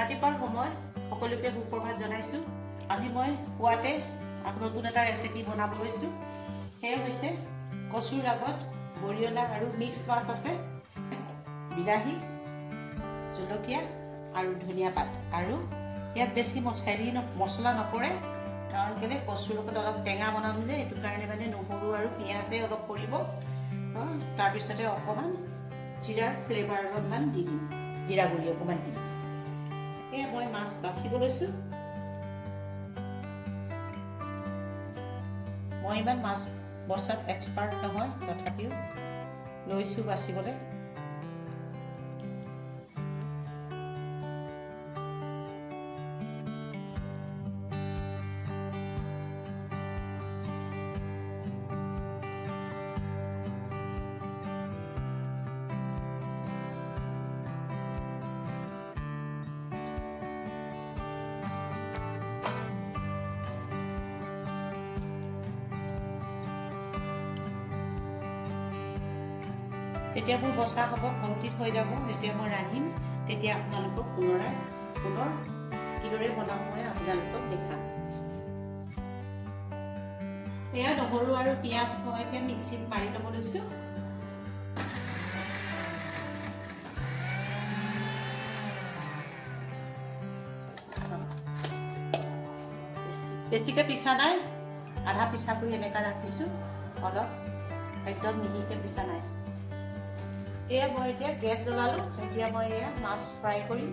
ৰাতিপুৱাৰ সময়ত সকলোকে সুপ্ৰভাত জনাইছোঁ। আজি মই পুৱাতে নতুন এটা ৰেচিপি বনাব লৈছোঁ। সেয়ে হৈছে কচুৰ আগত বৰিয়লা আৰু মিক্স মাছ আছে, বিলাহী, জলকীয়া আৰু ধনিয়া পাত। আৰু ইয়াত বেছি মছলা নপৰে, কাৰণ কেলৈ কচুৰ লগত অলপ টেঙা বনাম যে, এইটো কাৰণে মানে নহৰু আৰু পিঁয়াজে অলপ পৰিব। তাৰপিছতে অকণমান জিৰাৰ ফ্লেভাৰ অলপমান দি দিম, জিৰা গুড়ি অকণমান দিম। এয়া মই মাছ বাচিব লৈছোঁ। মই ইমান মাছ বচাত এক্সপাৰ্ট নহয়, তথাপিও লৈছোঁ বাচিবলৈ। যেতিয়া মোৰ বচা হ'ব, কমপ্লিট হৈ যাব, যেতিয়া মই ৰান্ধিম, তেতিয়া আপোনালোকক পুনৰ কিদৰে বনাওঁ মই আপোনালোকক দেখাম। এয়া নহৰু আৰু পিঁয়াজ মই এতিয়া মিক্সিত মাৰি ল'ব লৈছোঁ। বেছিকৈ পিছা নাই, আধা পিছা কৰি এনেকৈ ৰাখিছোঁ, অলপ একদম মিহিকৈ পিছা নাই। এয়া মই এতিয়া গেছ জ্বলালোঁ। এতিয়া মই এয়া মাছ ফ্ৰাই কৰিম।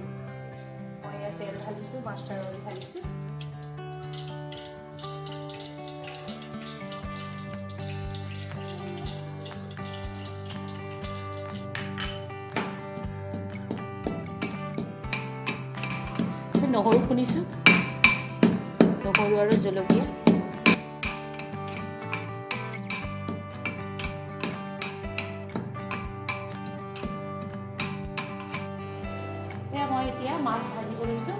মই এয়া তেল ঢালিছোঁ, মাষ্টাৰ অইল ঢালিছোঁ। নহৰু খুন্দিছোঁ, নহৰু আৰু জলকীয়া। মই এতিয়া মাছ ভাজিব লৈছোঁ।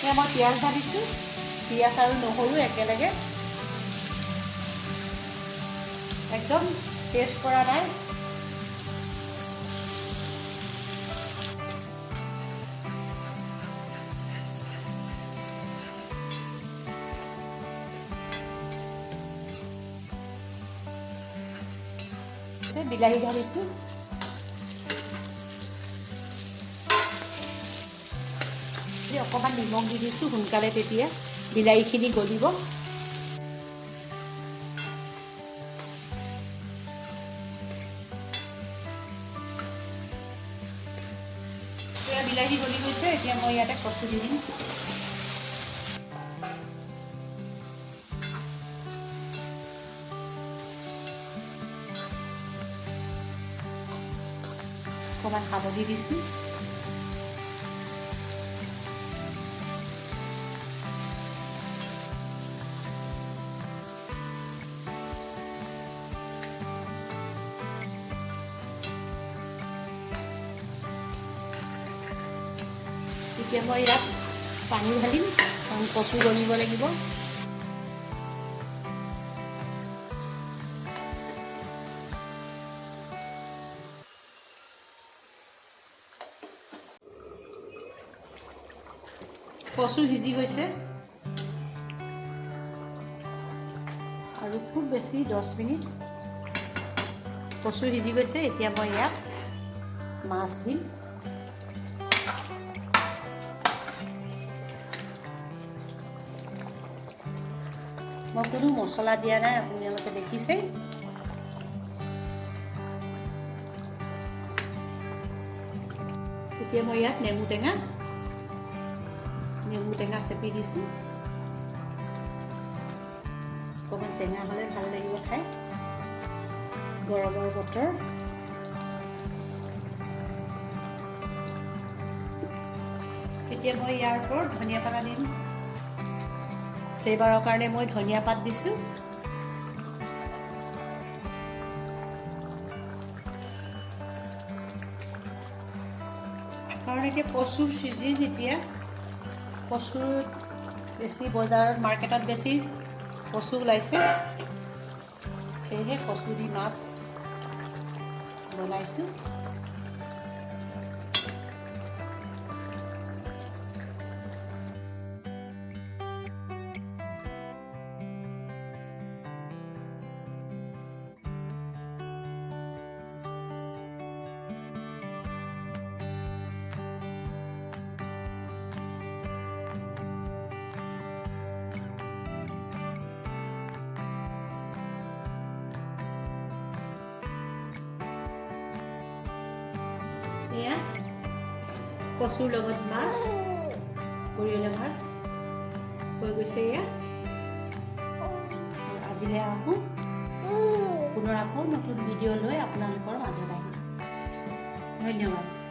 এতিয়া মই পিঁয়াজ ভাজিছোঁ, পিঁয়াজ আৰু নহৰু একেলগে, একদম পেষ্ট কৰা নাই। বিলাহী ঢালিছোঁ। অকণমান নিমখ দি দিছোঁ সোনকালে, তেতিয়া বিলাহীখিনি গলিব। বিলাহী গলি গৈছে, এতিয়া মই ইয়াতে কচু দি দিম। অকণমান হালধি দিছোঁ। এতিয়া মই ইয়াত পানী ঢালিম, কাৰণ কচু গলিব লাগিব। কচু সিজি গৈছে আৰু খুব বেছি 10 মিনিট কচু সিজি গৈছে এতিয়া মই ইয়াত মাছ দিম মই কোনো মছলা দিয়া নাই আপোনালোকে দেখিছে এতিয়া মই ইয়াত নেমু টেঙা চেপি দিছোঁ অকণমান টেঙা হ'লে ভাল লাগিব খাই গৰমৰ বতৰ এতিয়া মই ইয়াৰ ওপৰত ধনিয়া পাত দিম ফ্লেভাৰৰ কাৰণে মই ধনিয়া পাত দিছোঁ কাৰণ এতিয়া কচুৰ চিজন এতিয়া কচুৰ বেছি বজাৰত মাৰ্কেটত বেছি কচু ওলাইছে সেয়েহে কচু দি মাছ বনাইছোঁ এয়া কচুৰ লগত মাছ বৰিয়লা মাছ হৈ গৈছে এয়া আজিলৈ আহোঁ পুনৰ আকৌ নতুন ভিডিঅ' লৈ আপোনালোকৰ মাজত আহিম ধন্যবাদ